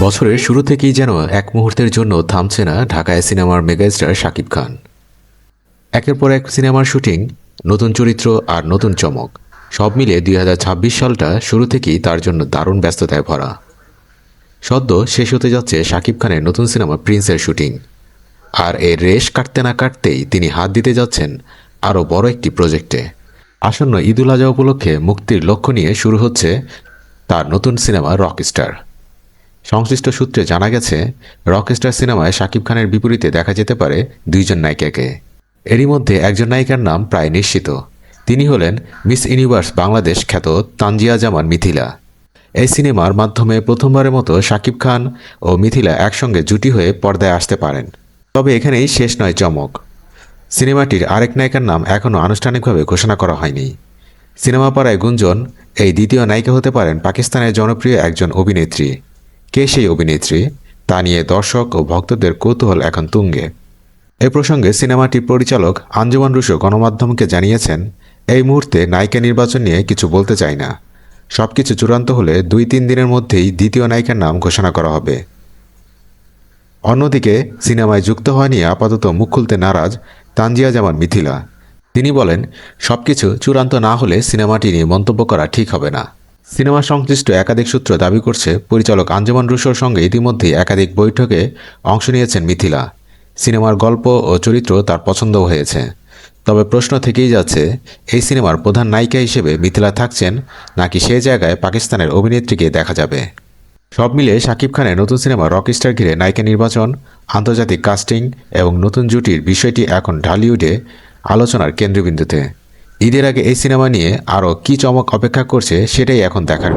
বছরের শুরু থেকেই যেন এক মুহূর্তের জন্য থামছে না ঢাকায় সিনেমার মেগাস্টার শাকিব খান। একের পর এক সিনেমার শুটিং, নতুন চরিত্র আর নতুন চমক, সব মিলে ২০২৬ সালটা শুরু থেকেই তার জন্য দারুণ ব্যস্ততায় ভরা। সদ্য শেষ হতে যাচ্ছে শাকিব খানের নতুন সিনেমা প্রিন্সের শুটিং, আর এর রেশ কাটতে না কাটতেই তিনি হাত দিতে যাচ্ছেন আরও বড় একটি প্রজেক্টে। আসন্ন ঈদুল আজহা উপলক্ষে মুক্তির লক্ষ্য নিয়ে শুরু হচ্ছে তার নতুন সিনেমা রকস্টার। সংশ্লিষ্ট সূত্রে জানা গেছে, রকস্টার সিনেমায় শাকিব খানের বিপরীতে দেখা যেতে পারে দুইজন নায়িকাকে। এরই মধ্যে একজন নায়িকার নাম প্রায় নিশ্চিত। তিনি হলেন মিস ইউনিভার্স বাংলাদেশ খ্যাত তানজিয়া জামান মিথিলা। এই সিনেমার মাধ্যমে প্রথমবারের মতো শাকিব খান ও মিথিলা একসঙ্গে জুটি হয়ে পর্দায় আসতে পারেন। তবে এখানেই শেষ নয় চমক। সিনেমাটির আরেক নায়িকার নাম এখনও আনুষ্ঠানিকভাবে ঘোষণা করা হয়নি। সিনেমা পাড়ায় গুঞ্জন, এই দ্বিতীয় নায়িকা হতে পারেন পাকিস্তানের জনপ্রিয় একজন অভিনেত্রী। কে সেই অভিনেত্রী, তা নিয়ে দর্শক ও ভক্তদের কৌতূহল এখন তুঙ্গে। এ প্রসঙ্গে সিনেমাটির পরিচালক আঞ্জুমান রুশো গণমাধ্যমকে জানিয়েছেন, এই মুহূর্তে নায়িকা নির্বাচন নিয়ে কিছু বলতে চাই না। সবকিছু চূড়ান্ত হলে ২-৩ দিনের মধ্যেই দ্বিতীয় নায়িকার নাম ঘোষণা করা হবে। অন্যদিকে সিনেমায় যুক্ত হওয়া নিয়ে আপাতত মুখ খুলতে নারাজ তানজিয়া জামান মিথিলা। তিনি বলেন, সবকিছু চূড়ান্ত না হলে সিনেমাটি নিয়ে মন্তব্য করা ঠিক হবে না। সিনেমা সংশ্লিষ্ট একাধিক সূত্র দাবি করছে, পরিচালক আঞ্জুমান রুশোর সঙ্গে ইতিমধ্যেই একাধিক বৈঠকে অংশ নিয়েছেন মিথিলা। সিনেমার গল্প ও চরিত্র তার পছন্দ হয়েছে। তবে প্রশ্ন থেকেই যাচ্ছে, এই সিনেমার প্রধান নায়িকা হিসেবে মিথিলা থাকছেন নাকি সে জায়গায় পাকিস্তানের অভিনেত্রীকে দেখা যাবে। সব মিলিয়ে শাকিব খানের নতুন সিনেমা রকস্টার ঘিরে নায়িকা নির্বাচন, আন্তর্জাতিক কাস্টিং এবং নতুন জুটির বিষয়টি এখন ঢালিউডে আলোচনার কেন্দ্রবিন্দুতে। ঈদের আগে এই সিনেমা নিয়ে আরও কী চমক অপেক্ষা করছে সেটাই এখন দেখার।